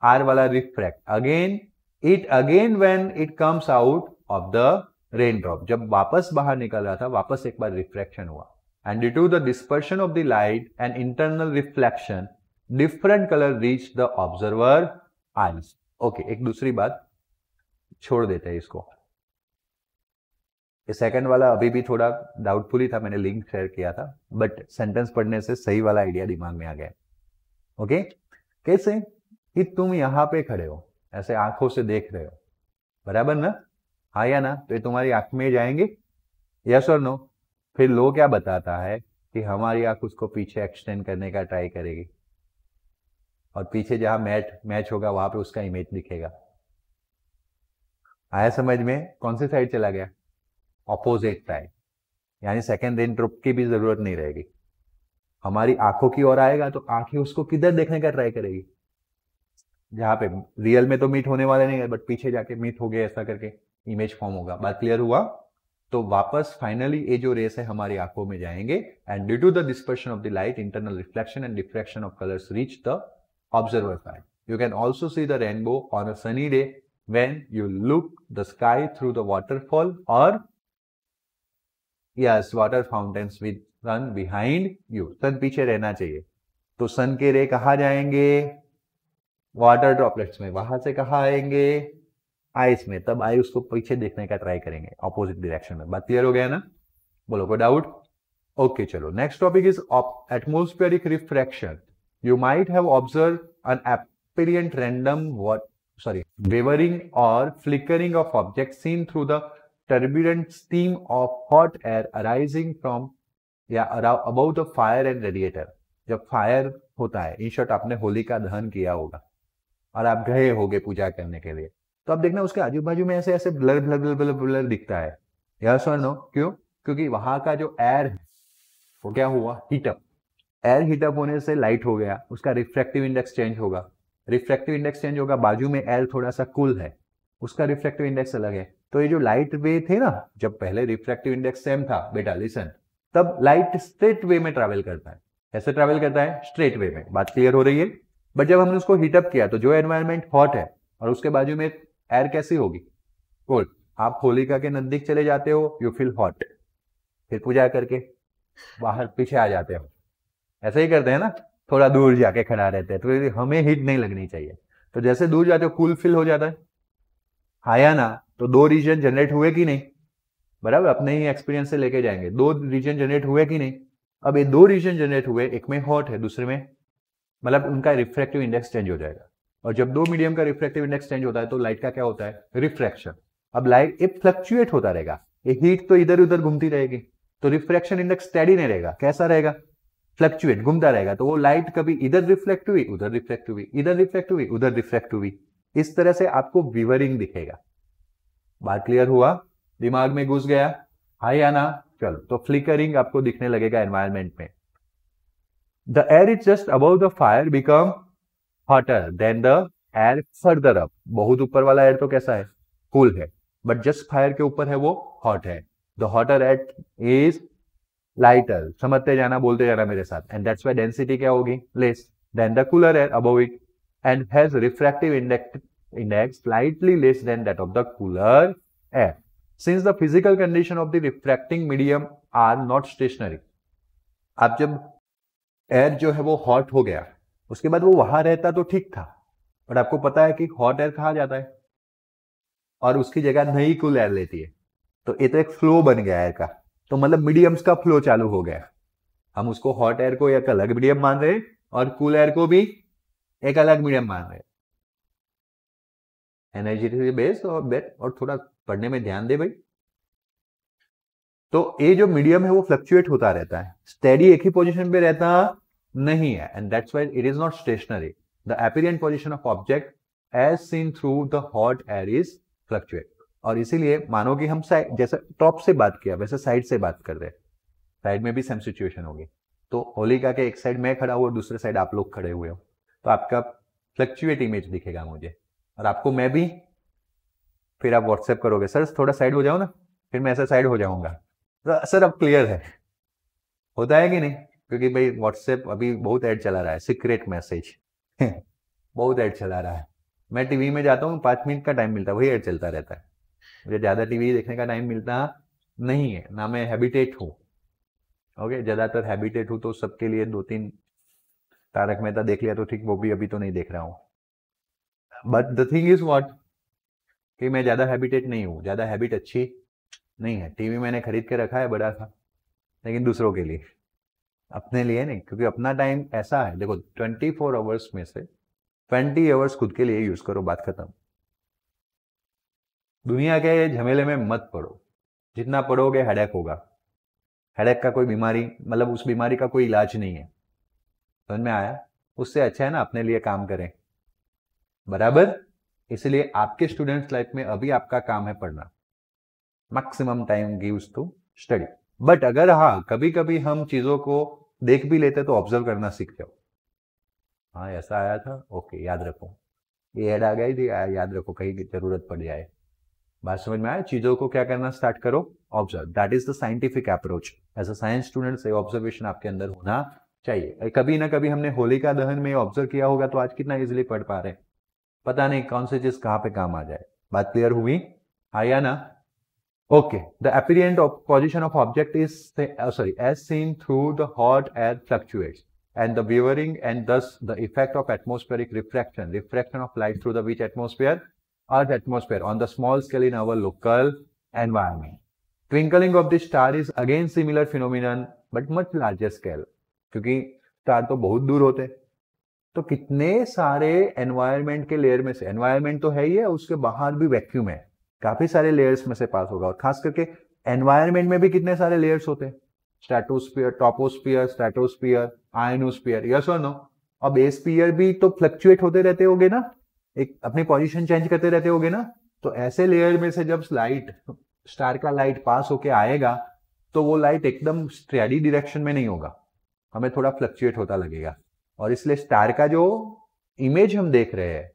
or वाला refract again it again when it comes out of the rain drop. जब वापस बाहर निकल रहा था, वापस एक बार रिफ्रैक्शन हुआ, and due to the dispersion of the light and internal reflection different colour reach the observer eyes. Okay, एक दूसरी बात छोड़ देते हैं इसको। ये सेकंड वाला अभी भी थोड़ा डाउटफुल ही था, मैंने लिंक शेयर किया था, बट सेंटेंस पढ़ने से सही वाला आइडिया दिमाग में आ गया। ओके, कैसे? कि तुम यहां पे खड़े हो, ऐसे आंखों से देख रहे हो, बराबर ना? हाँ या ना? तो ये तुम्हारी आंख में जाएंगे, यस और नो? फिर लो क्या बताता है कि हमारी आंख उसको पीछे एक्सटेंड करने का ट्राई करेगी, और पीछे जहां मैच होगा वहां पे उसका इमेज दिखेगा। आया समझ में? कौन सी साइड चला गया? ऑपोजिट साइड, यानी सेकेंड रेन ड्रॉप की भी जरूरत नहीं रहेगी। हमारी आंखों की ओर आएगा तो आंखें उसको किधर देखने का ट्राई करेगी? जहां पे रियल में तो मीट होने वाले नहीं है, बट पीछे जाके मीट हो गया, ऐसा करके इमेज फॉर्म होगा। बात क्लियर हुआ? तो वापस फाइनली ये जो रेस है हमारी आंखों में जाएंगे, and due to the dispersion of the light, internal reflection and diffraction of colours reach the observer side. You can also see the rainbow on a sunny day when you look the sky through the waterfall or yes, water fountains with sun behind you. सन पीछे रहना चाहिए, तो सन के रे कहाँ जाएंगे? Water droplets में। वहां से कहाँ आएंगे? आइस में। तब आई उसको पीछे देखने का ट्राई करेंगे, अपोजिट डायरेक्शन में। बात क्लियर हो गया ना? बोलो, कोई डाउट? ओके, चलो next topic is atmospheric refraction. You might have observed an apparent random wavering or flickering of objects seen through the turbulent stream of hot air arising from above the fire and radiator. जब fire होता है, in short आपने होली का दहन किया होगा और आप गए होगे पूजा करने के लिए, तो आप देखना उसके आजू बाजू में ऐसे ऐसे blur blur blur blur blur दिखता है। यस और नो? क्यों? क्योंकि वहां का जो एयर है वो क्या हुआ? हीटअप। एयर हीटअप होने से लाइट हो गया, उसका रिफ्रैक्टिव इंडेक्स चेंज होगा। रिफ्रैक्टिव इंडेक्स चेंज होगा, बाजू में एयर थोड़ा सा कूल है, उसका रिफ्रैक्टिव इंडेक्स अलग है। तो ये जो लाइट वे थे ना, जब पहले रिफ्रैक्टिव इंडेक्स सेम था बेटा, लिसन, तब लाइट स्ट्रेट वे में ट्रैवल करता है। कैसे ट्रैवल करता है? स्ट्रेट वे में। बात क्लियर हो रही है? बट जब हमने उसको हीटअप किया तो जो एनवायरमेंट हॉट है और उसके बाजू में एयर कैसी होगी? कोल्ड। आप होलिका के नजदीक चले जाते हो, यू फील हॉट, फिर पूजा करके बाहर पीछे आ जाते हो, ऐसे ही करते हैं ना, थोड़ा दूर जाके खड़ा रहते हैं, तो हमें हीट नहीं लगनी चाहिए। तो जैसे दूर जाते हो कूल फील हो जाता है, आया ना? तो दो रीजन जनरेट हुए कि नहीं? बराबर, अपने ही एक्सपीरियंस से लेके जाएंगे। दो रीजन जनरेट हुए कि नहीं? अब ये दो रीजन जनरेट हुए, एक में हॉट है, दूसरे में, मतलब उनका रिफ्रैक्टिव इंडेक्स चेंज हो जाएगा। और जब दो मीडियम का रिफ्रैक्टिव इंडेक्स चेंज होता है तो लाइट का क्या होता है? रिफ्रैक्शन। अब लाइट एक फ्लक्चुएट होता रहेगा, ये हीट तो इधर उधर घूमती रहेगी, तो रिफ्रैक्शन इंडेक्स स्टेडी नहीं रहेगा। कैसा रहेगा? फ्लक्चुएट, घूमता रहेगा। तो वो लाइट कभी इधर रिफ्लेक्ट हुई, उधर रिफ्लेक्ट हुई, इधर रिफ्लेक्ट हुई, उधर रिफ्लेक्ट हुई, इस तरह से आपको विवरिंग दिखेगा। बात क्लियर हुआ? दिमाग में घुस गया? हाँ या ना? चलो, तो फ्लिकरिंग आपको दिखने लगेगा एनवायरमेंट में। The air is just above the fire become hotter then the air further up. बहुत ऊपर वाला एयर तो कैसा है? कूल है, बट जस्ट फायर के ऊपर है वो हॉट है। The hotter air is lighter, समझते जाना, बोलते जाना मेरे साथ। एंड दैट्स व्हाई डेंसिटी क्या होगी? Less than the cooler air above it and has refractive index slightly less than that of the cooler air. Since the physical condition of the refracting medium are not stationary. आप जब air जो है वो hot हो गया, उसके बाद वो वहां रहता तो ठीक था, बट आपको पता है कि हॉट एयर कहाँ जाता है और उसकी जगह नई कूल एयर लेती है। तो ये तो एक फ्लो बन गया एयर का, तो मतलब मीडियम्स का फ्लो चालू हो गया। हम उसको हॉट एयर को एक अलग मीडियम मान रहे और कूल एयर को भी एक अलग मीडियम मान रहे। एनर्जेटिकली बेस्ड और थोड़ा पढ़ने में ध्यान दे भाई। तो ये जो मीडियम है वो फ्लक्चुएट होता रहता है, स्टेडी एक ही पोजीशन पे रहता नहीं है, and that's why it is not stationary. The apparent position of object as seen through the hot air is fluctuate. और इसीलिए मानो कि हम साइड, जैसे टॉप से बात किया वैसे साइड से बात कर रहे हैं, साइड में भी सेम सिचुएशन होगी। तो होलिका के एक साइड मैं खड़ा हुआ, दूसरे साइड आप लोग खड़े हुए हो, तो आपका फ्लक्चुएट इमेज दिखेगा मुझे, और आपको मैं भी। फिर आप व्हाट्सएप करोगे, सर थोड़ा साइड हो जाओ ना, फिर मैं ऐसा साइड हो जाऊंगा। तो सर अब क्लियर है, होता है कि नहीं? क्योंकि भाई व्हाट्सएप अभी बहुत ऐड चला रहा है, सीक्रेट मैसेज बहुत ऐड चला रहा है। मैं टीवी में जाता हूँ, 5 मिनट का टाइम मिलता है, वही ऐड चलता रहता है। मुझे ज़्यादा टीवी देखने का टाइम मिलता नहीं है, ना मैं हैबिटेट हूँ। ओके, ज़्यादातर हैबिटेट हूँ तो सबके लिए 2-3 तारक मेहता देख लिया तो ठीक, वो भी अभी तो नहीं देख रहा हूँ। But the thing is what, कि मैं ज़्यादा हैबिटेट नहीं हूँ, ज़्यादा हैबिट अच्छी नहीं है। टीवी मैंने खरीद के रखा है बड़ा सा, लेकिन दूसरों के लिए, अपने लिए नहीं। क्योंकि अपना टाइम ऐसा है, देखो 24 आवर्स में से 20 आवर्स खुद के लिए यूज करो, बात खत्म। दुनिया के झमेले में मत पड़ो, जितना पढ़ोगे हेडेक होगा। हेडेक का कोई बीमारी, मतलब उस बीमारी का कोई इलाज नहीं है, समझ में आया? उससे अच्छा है ना अपने लिए काम करें, बराबर। इसलिए आपके स्टूडेंट्स लाइफ में अभी आपका काम है पढ़ना, maximum time gives to study. But अगर हाँ कभी कभी हम चीजों को देख भी लेते तो ऑब्जर्व करना सीख जाओ। हाँ ऐसा आया था, ओके याद रखो, ये ऐड आ गई थी, याद रखो कहीं जरूरत पड़ जाए। बात समझ में आया? चीजों को क्या करना स्टार्ट करो, observe. That is the scientific approach. As a science student से ऑब्जर्वेशन आपके अंदर होना चाहिए। कभी ना कभी हमने होलिका दहन में ऑब्जर्व किया होगा, तो आज कितना इजिली पढ़ पा रहे हैं। पता नहीं कौन सी चीज कहाँ पे काम आ जाए। बात क्लियर हुई? आया ना? Okay, the apparent position of object is as seen through the hot air fluctuates, and the wearing and thus the effect of atmospheric refraction of light through the which atmosphere, Earth atmosphere on the small scale in our local environment. Twinkling of the star is again similar phenomenon but much larger scale. क्योंकि star तो बहुत दूर होते, तो कितने सारे environment के layer में से, एनवायरमेंट तो है ही है, उसके बाहर भी वैक्यूम है, काफी सारे लेयर्स में से पास होगा। और खास करके एनवायरमेंट में भी कितने सारे लेयर्स होते हैं, स्ट्रेटोस्फीयर, टॉपोस्फीयर, स्ट्रेटोस्फीयर, आयनोस्फीयर, यस और नो। अब एस्फीयर भी तो फ्लक्चुएट होते रहते होगे ना, एक अपनी पोजीशन चेंज करते रहते होगे ना। तो ऐसे लेयर में से जब लाइट, स्टार का लाइट पास होके आएगा, तो वो लाइट एकदम स्ट्रेडी डायरेक्शन में नहीं होगा, हमें थोड़ा फ्लक्चुएट होता लगेगा। और इसलिए स्टार का जो इमेज हम देख रहे हैं,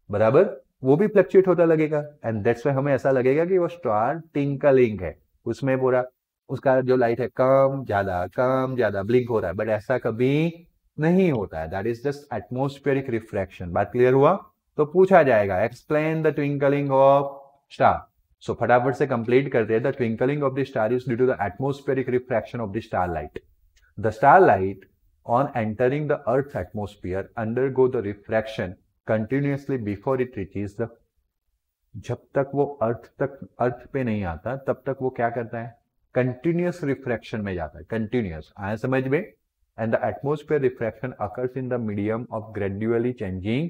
बराबर, वो भी फ्लक्चुएट होता लगेगा। एंड दैट्स व्हाई हमें ऐसा लगेगा कि वो स्टार टिंकलिंग है, उसमें पूरा उसका जो लाइट है कम ज्यादा ब्लिंक हो रहा है। बट ऐसा कभी नहीं होता है, that is just atmospheric refraction. बात क्लियर हुआ? तो पूछा जाएगा explain the twinkling of star. So फटाफट से कंप्लीट करते हैं। The twinkling of the star is due to the atmospheric refraction of the star light. The star light on entering the Earth's atmosphere undergo the refraction continuously before it reaches the, जब तक वो अर्थ पे नहीं आता तब तक वो क्या करता है, कंटिन्यूस रिफ्रैक्शन में जाता है, कंटिन्यूस। आया समझ में? And the atmosphere refraction occurs in the medium of gradually changing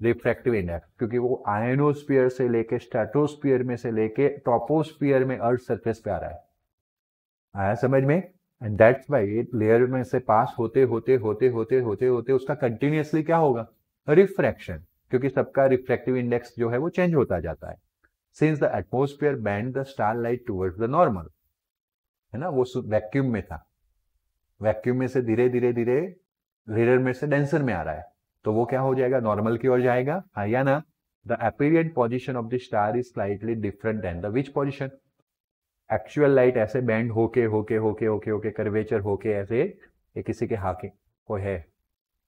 refractive index, क्योंकि वो आयनोस्फीयर से लेके स्ट्रेटोस्फीयर में से लेके टॉपोस्फीयर में अर्थ सरफेस पे आ रहा है। आया समझ में? एंड दैट्स व्हाई लेयर में से पास होते होते होते होते होते होते उसका कंटिन्यूअसली क्या होगा, रिफ्रैक्शन, क्योंकि सबका रिफ्रैक्टिव इंडेक्स जो है वो चेंज होता जाता है। Since the atmosphere band the star light towards the normal, है ना, वो वैक्यूम में था, वैक्यूम में से धीरे धीरे धीरे रेयर में से डेंसर में आ रहा है, तो वो क्या हो जाएगा, नॉर्मल की ओर जाएगा। या ना? The apparent position of the star is slightly different than the which position. Actual light ऐसे बैंड होके होके होके होके होके कर्वेचर होके ऐसे, ये किसी के हाथ कोई है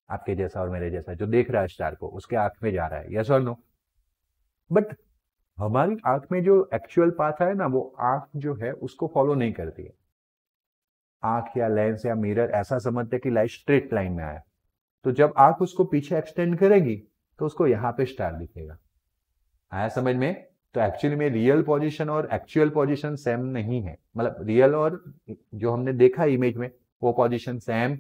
आपके जैसा और मेरे जैसा जो देख रहा है स्टार को, उसके आंख में जा रहा है, यस और नो? बट हमारी आंख में जो एक्चुअल पाथ है ना, वो आंख जो है उसको फॉलो नहीं करती है। आंख या लेंस या मिरर ऐसा समझते कि लाइट स्ट्रेट लाइन में आया, तो जब आंख उसको पीछे एक्सटेंड करेगी तो उसको यहाँ पे स्टार दिखेगा। आया समझ में? तो एक्चुअली में रियल पोजीशन और एक्चुअल पोजीशन सेम नहीं है, मतलब रियल और जो हमने देखा इमेज में वो पोजीशन सेम,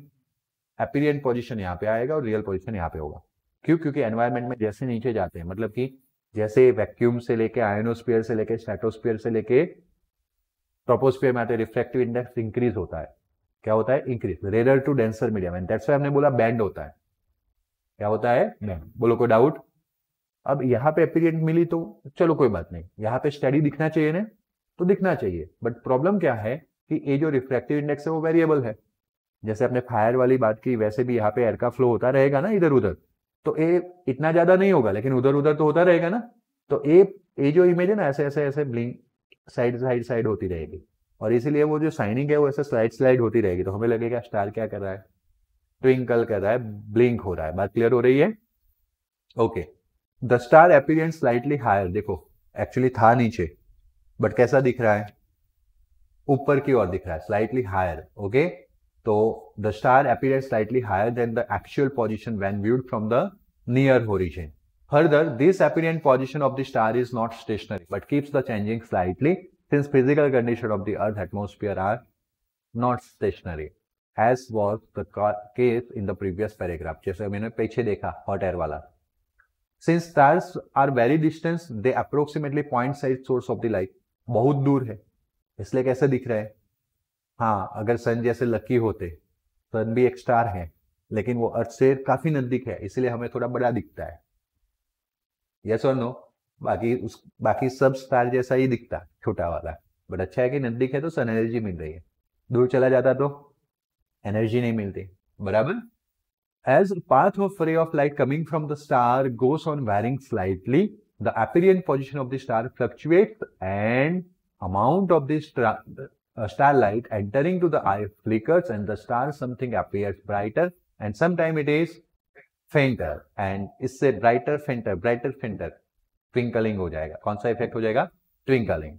अपीरियंट पोजीशन यहाँ पे आएगा और रियल पोजीशन यहाँ पे होगा। क्यों? क्योंकि एनवायरनमेंट में जैसे नीचे जाते हैं, मतलब कि जैसे वैक्यूम से लेके आयनोस्फीयर से लेके स्ट्रेटोस्फीयर से लेके ट्रोपोस्फीयर में आते रिफ्रैक्टिव इंडेक्स इंक्रीज होता है। क्या होता है? Increase. Rarer to denser medium, and that's why हमने बोला बैंड होता है। क्या होता है? बैंड। बोलो कोई डाउट? अब यहाँ पे एपीरियंट मिली तो चलो कोई बात नहीं, यहाँ पे स्टडी दिखना चाहिए ना, तो दिखना चाहिए, बट प्रॉब्लम क्या है कि ये जो रिफ्रैक्टिव इंडेक्स है वो वेरिएबल है। जैसे आपने फायर वाली बात की, वैसे भी यहाँ पे एयर का फ्लो होता रहेगा ना इधर उधर, तो ये इतना ज्यादा नहीं होगा, लेकिन उधर उधर तो होता रहेगा ना। तो ये जो इमेज है ना, ऐसे ऐसे ऐसे ब्लिंक साइड साइड साइड होती रहेगी, और इसीलिए वो जो साइनिंग है वो ऐसे स्लाइड स्लाइड होती रहेगी, तो हमें लगेगा स्टार क्या कर रहा है? ट्विंकल कर रहा है, ब्लिंक हो रहा है। बात क्लियर हो रही है? Okay. The star appearance slightly higher, देखो एक्चुअली था नीचे, बट कैसा दिख रहा है? ऊपर की ओर दिख रहा है, स्लाइटली हायर। ओके, तो the star appearance slightly higher than the actual position when viewed from the near horizon. Further, this apparent position of the star is not stationary but keeps the changing slightly, since physical conditions of the Earth atmosphere are not stationary, as was the case in the previous paragraph. जैसे मैंने पीछे देखा hot air वाला. Since stars are very distant, they approximately point-sized source of the light. बहुत दूर है, इसलिए कैसे दिख रहे हैं? हाँ, अगर सन जैसे लकी होते, सन भी एक स्टार है, लेकिन वो अर्थ से काफी नजदीक है, इसलिए हमें थोड़ा बड़ा दिखता है। यस और नो? बाकी सब स्टार जैसा ही दिखता, छोटा वाला, बट अच्छा है कि नजदीक है तो सन एनर्जी मिल रही है, दूर चला जाता तो एनर्जी नहीं मिलती। बराबर? As path of ray of light coming from the star goes on veering slightly, the apparent position of the star fluctuates and amount of this starlight entering to the eye flickers and the star something appears brighter and sometime it is fainter, and इससे brighter fainter twinkling हो जाएगा। कौन सा effect हो जाएगा? Twinkling.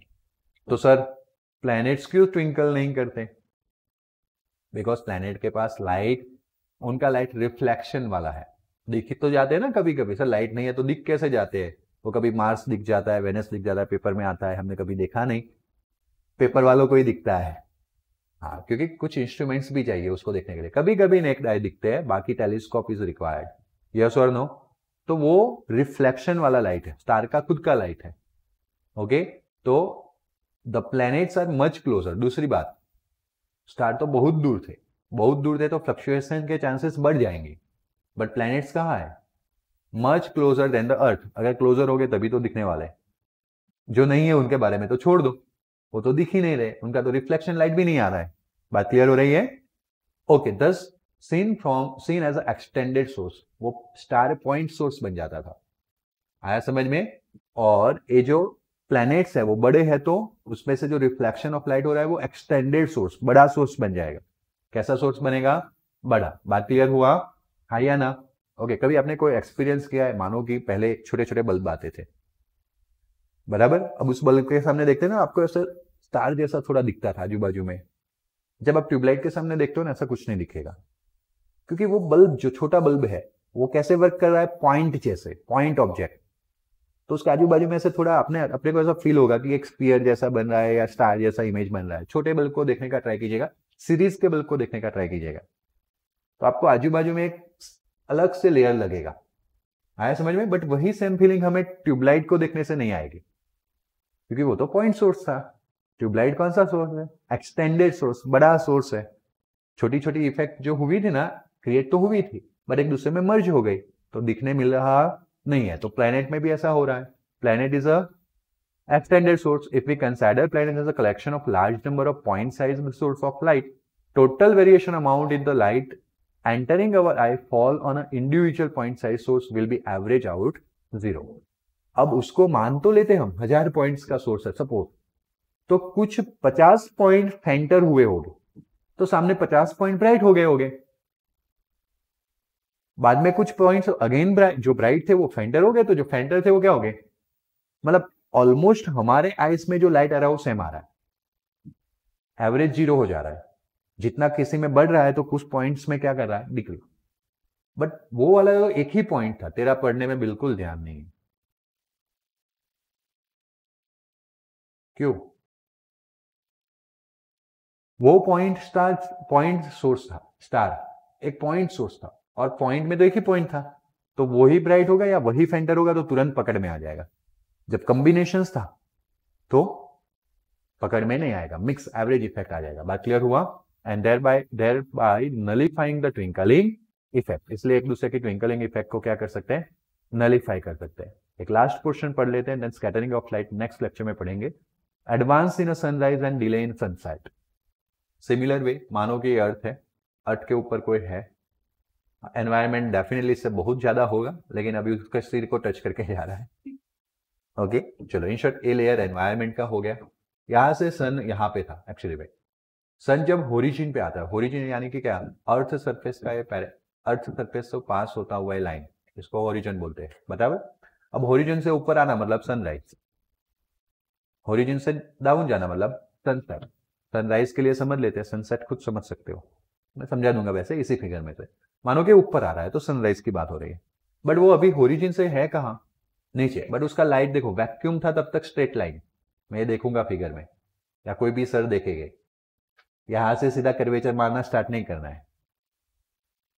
तो sir planets क्यों twinkle नहीं करते? बिकॉज प्लैनेट के पास लाइट, उनका लाइट रिफ्लेक्शन वाला है, दिख तो जाते हैं ना कभी कभी। सर लाइट नहीं है तो दिख कैसे जाते हैं? वो कभी मार्स दिख जाता है, वेनस दिख जाता है, पेपर में आता है, हमने कभी देखा नहीं, पेपर वालों को ही दिखता है। हाँ, क्योंकि कुछ इंस्ट्रूमेंट्स भी चाहिए उसको देखने के लिए। कभी कभी नेक्ड आई दिखते हैं, बाकी टेलीस्कोप इज रिक्वायर्ड। यस और नो? तो वो रिफ्लेक्शन वाला लाइट है, स्टार का खुद का लाइट है। ओके, तो the planets are much closer. दूसरी बात, स्टार तो बहुत दूर थे तो फ्लक्चुएशन के चांसेस बढ़ जाएंगे, बट प्लैनेट्स कहाँ है? Much closer then the earth. अगर क्लोजर हो गए तभी तो दिखने वाले, जो नहीं है उनके बारे में तो छोड़ दो, वो तो दिख ही नहीं रहे, उनका तो रिफ्लेक्शन लाइट भी नहीं आ रहा है। बात क्लियर हो रही है? Okay, thus seen as a extended source, वो स्टार पॉइंट सोर्स बन जाता था। आया समझ में? और ये जो प्लैनेट्स है वो बड़े हैं, तो उसमें से जो रिफ्लेक्शन ऑफ लाइट हो रहा है वो एक्सटेंडेड सोर्स, बड़ा सोर्स बन जाएगा। कैसा सोर्स बनेगा? बड़ा। बात क्लियर हुआ? हाँ या ना? ओके, कभी आपने कोई एक्सपीरियंस किया है? मानो कि पहले छोटे छोटे बल्ब आते थे, बराबर? अब उस बल्ब के सामने देखते हैं ना, आपको ऐसे स्टार जैसा थोड़ा दिखता था आजू बाजू में। जब आप ट्यूबलाइट के सामने देखते हो ना, ऐसा कुछ नहीं दिखेगा, क्योंकि वो बल्ब, जो छोटा बल्ब है, वो कैसे वर्क कर रहा है? पॉइंट जैसे, पॉइंट ऑब्जेक्ट। तो उसके आजू बाजू में से थोड़ा अपने को ऐसा फील होगा कि एक स्फीयर जैसा बन रहा है या स्टार जैसा इमेज बन रहा है। छोटे बल्ब को देखने का ट्राई कीजिएगा, सीरीज के बल्ब को देखने का ट्राई कीजिएगा, तो आपको आजू बाजू में एक अलग से लेयर लगेगा। आया समझ में? बट वही सेम फीलिंग हमें ट्यूबलाइट को देखने से नहीं आएगी, क्योंकि वो तो पॉइंट सोर्स था। ट्यूबलाइट कौन सा सोर्स है? एक्सटेंडेड सोर्स, बड़ा सोर्स है। छोटी छोटी इफेक्ट जो हुई थी ना, क्रिएट तो हुई थी, बट एक दूसरे में मर्ज हो गई, तो दिखने मिल रहा नहीं है। तो प्लैनेट में भी ऐसा हो रहा है। Planet is a extended source. If we consider planet as a collection of large number of point-sized source of light, total variation amount in the light entering our eye fall on an individual point-sized source will be average out 0. अब उसको मान तो लेते हम 1000 points का source है suppose, तो कुछ 50 पॉइंट फेंटर हुए होंगे, तो सामने 50 पॉइंट ब्राइट हो गए होंगे। बाद में कुछ पॉइंट्स अगेन जो ब्राइट थे वो फेंटर हो गए, तो जो फेंटर थे वो क्या हो गए? मतलब ऑलमोस्ट हमारे आइस में जो लाइट आ रहा है वो सेम आ रहा है, एवरेज 0 हो जा रहा है। जितना किसी में बढ़ रहा है तो कुछ पॉइंट्स में क्या कर रहा है? डिक्रीज। बट वो वाला तो एक ही पॉइंट था, तेरा पढ़ने में बिल्कुल ध्यान नहीं है। क्यों? वो पॉइंट सोर्स था, स्टार एक पॉइंट सोर्स था, और पॉइंट में तो एक ही पॉइंट था, तो वो ही ब्राइट होगा या वही फेंटर होगा तो तुरंत पकड़ में आ जाएगा। जब कॉम्बिनेशंस था तो पकड़ में नहीं आएगा, मिक्स एवरेज इफेक्ट आ जाएगा। बात क्लियर हुआ? And thereby nullifying the twinkling effect, इसलिए एक दूसरे की ट्विंकलिंग इफेक्ट को क्या कर सकते हैं, नलिफाई कर सकते हैं। एक लास्ट पोर्शन पढ़ लेते हैं, then scattering of light next lecture में पढ़ेंगे। Advance in a sunrise and delay in sunset. Similar way, मानो कि अर्थ है, अर्थ के ऊपर कोई है, एनवायरमेंट डेफिनेटली इससे बहुत ज्यादा होगा, लेकिन अभी उसके सिर को टच करके जा रहा है। ओके चलो, in short a layer environment का हो गया। यहां से सन यहाँ पे था एक्चुअली में। सन जब होरिजिन पे आता है, होरिजिन यानी कि क्या, अर्थ सरफेस का ये अर्थ सरफेस से पास होता हुआ लाइन, इसको होरिजन बोलते हैं, बराबर। अब होरिजन से ऊपर आना मतलब सनराइज, होरिजन से डाउन जाना मतलब सनसेट। सनराइज के लिए समझ लेते हैं, सनसेट खुद समझ सकते हो, मैं समझा दूंगा वैसे इसी फिगर में से। मानो कि ऊपर आ रहा है तो सनराइज की बात हो रही है, बट वो अभी होरिजिन से है कहाँ, नीचे। बट उसका लाइट देखो, वैक्यूम था तब तक स्ट्रेट लाइन, मैं ये देखूंगा फिगर में, या कोई भी सर देखेंगे, यहां से सीधा कर्वेचर मारना स्टार्ट नहीं करना है।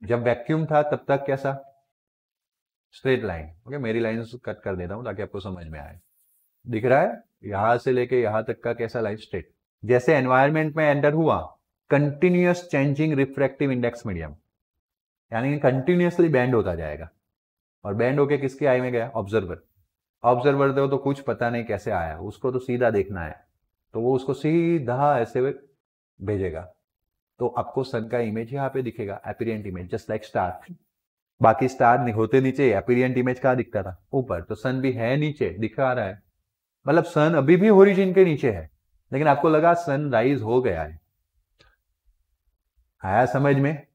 जब वैक्यूम था तब तक कैसा, स्ट्रेट लाइन। ओके, मेरी लाइन कट कर देता हूं ताकि आपको समझ में आए। दिख रहा है, यहां से लेके यहां तक का कैसा लाइन, स्ट्रेट। जैसे एनवायरमेंट में एंटर हुआ, continuous changing refractive index medium, यानी कंटिन्यूअसली बैंड होता जाएगा। और बैंड होके किसके आई में गया, ऑब्जर्वर। ऑब्जर्वर दो तो कुछ पता नहीं कैसे आया, उसको तो सीधा देखना है, तो वो उसको सीधा ऐसे भेजेगा। तो आपको सन का इमेज यहाँ पे दिखेगा, एपिरियंट इमेज, जस्ट लाइक स्टार। बाकी स्टार होते नीचे, एपिरियंट इमेज कहाँ दिखता था, ऊपर। तो सन भी है नीचे, दिखा रहा है, मतलब सन अभी भी ओरिजिन के नीचे है, लेकिन आपको लगा सन राइज हो गया है। आया समझ में,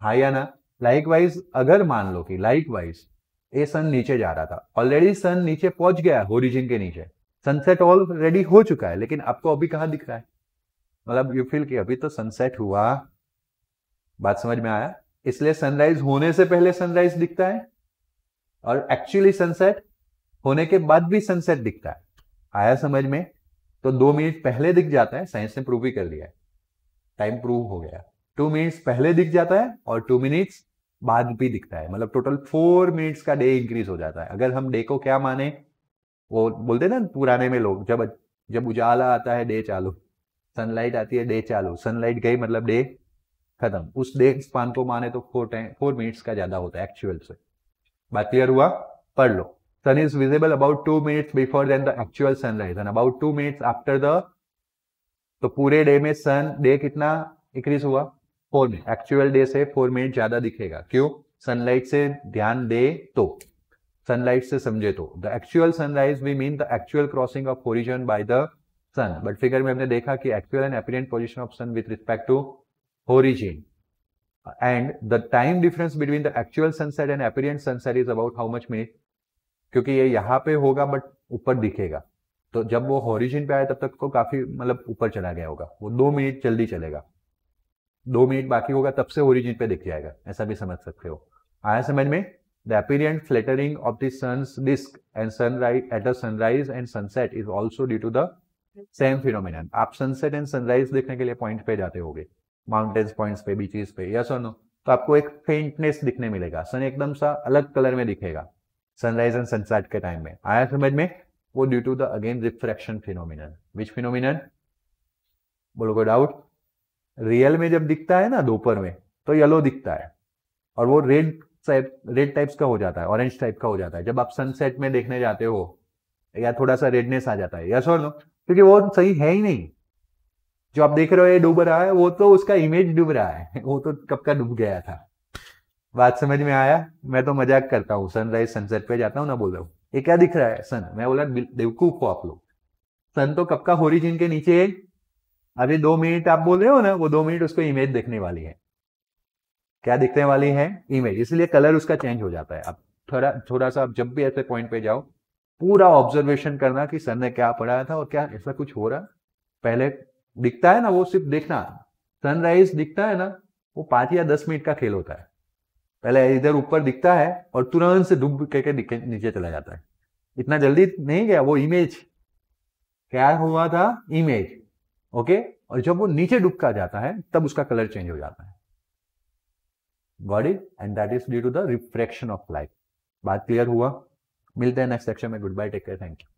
हाँ या ना? लाइकवाइज अगर मान लो कि लाइकवाइज ये सन नीचे जा रहा था, ऑलरेडी सन नीचे पहुंच गया ओरिजिन के नीचे, सनसेट ऑलरेडी हो चुका है, लेकिन आपको अभी कहां दिख रहा है, मतलब यू फील कि अभी तो सनसेट हुआ। बात समझ में आया? इसलिए सनराइज होने से पहले सनराइज दिखता है, और एक्चुअली सनसेट होने के बाद भी सनसेट दिखता है। आया समझ में? तो 2 मिनट पहले दिख जाता है, साइंस ने प्रूव भी कर लिया है, टाइम प्रूव हो गया। 2 मिनट्स पहले दिख जाता है और 2 मिनट्स बाद भी दिखता है, मतलब टोटल 4 मिनट्स का डे इंक्रीज हो जाता है। अगर हम डे को क्या माने, वो बोलते ना पुराने में लोग, जब उजाला आता है डे चालू, सनलाइट आती है डे चालू, सनलाइट गई मतलब डे खत्म। उस डे स्पान को माने तो 4 मिनट्स का ज्यादा होता है एक्चुअल से। बात क्लियर हुआ? पढ़ लो। Sun is visible about 2 minutes before then the actual sunrise and about 2 minutes after the, तो पूरे डे में सन डे कितना इंक्रीज हुआ, 4 मिनट। एक्चुअल डे से 4 मिनट ज्यादा दिखेगा, क्यों? सनलाइट से ध्यान दे तो, सनलाइट से समझे तो। The actual sunrise we mean the actual crossing of horizon by the sun, but figure में हमने देखा कि actual and apparent position of sun with respect to horizon, and the time difference between the actual sunset and apparent sunset is about how much minute, क्योंकि ये यहाँ पे होगा but ऊपर दिखेगा, तो जब वो होरिजन पे आए तब तक को काफी मतलब ऊपर चला गया होगा, वो 2 मिनट जल्दी चलेगा, 2 मिनट बाकी होगा तब से ओरिजिन पे दिख जाएगा, ऐसा भी समझ सकते हो। आया समझ में? The apparent flattering of the sun's disc and sunrise at the sunrise and sunset is also due to the same phenomenon. आप सनसेट एंड सनराइज देखने के लिए पॉइंट पे जाते होगे, माउंटेन्स पॉइंट्स पे, बीचेस पे, यस और नो, तो आपको एक फेंटनेस दिखने मिलेगा, सन एकदम सा अलग कलर में दिखेगा सनराइज एंड सनसेट के टाइम में। आया समझ में? वो due to the again refraction phenomenon. Which phenomenon? बोलो कोई डाउट? रियल में जब दिखता है ना दोपहर में तो येलो दिखता है, और वो रेड टाइप्स का हो जाता है, ऑरेंज टाइप का हो जाता है जब आप सनसेट में देखने जाते हो, या थोड़ा सा रेडनेस आ जाता है, यस और नो? क्योंकि वो सही है ही नहीं, जो आप देख रहे हो ये डूब रहा है, वो तो उसका इमेज डूब रहा है, वो तो कब का डूब गया था। बात समझ में आया? मैं तो मजाक करता हूँ, सनराइज सनसेट पे जाता हूँ ना, बोल रहा हूँ ये क्या दिख रहा है सन, मैं बोला बेवकूफ हो आप लोग, सन तो कब का होरिजिन के नीचे है, अभी 2 मिनट आप बोल रहे हो ना, वो 2 मिनट उसको इमेज देखने वाली है। क्या दिखने वाली है? इमेज, इसलिए कलर उसका चेंज हो जाता है। अब थोड़ा सा आप जब भी ऐसे पॉइंट पे जाओ, पूरा ऑब्जर्वेशन करना कि सन ने क्या पढ़ाया था और क्या ऐसा कुछ हो रहा। पहले दिखता है ना, वो सिर्फ देखना, सनराइज दिखता है ना, वो 5 या 10 मिनट का खेल होता है। पहले इधर ऊपर दिखता है और तुरंत से डूब के नीचे चला जाता है, इतना जल्दी नहीं गया वो इमेज। क्या हुआ था? इमेज। ओके, और जब वो नीचे डूबका जाता है तब उसका कलर चेंज हो जाता है, got it? And that is due to the refraction of light. बात क्लियर हुआ? मिलते हैं नेक्स्ट सेक्शन में। Good bye, take care, thank you.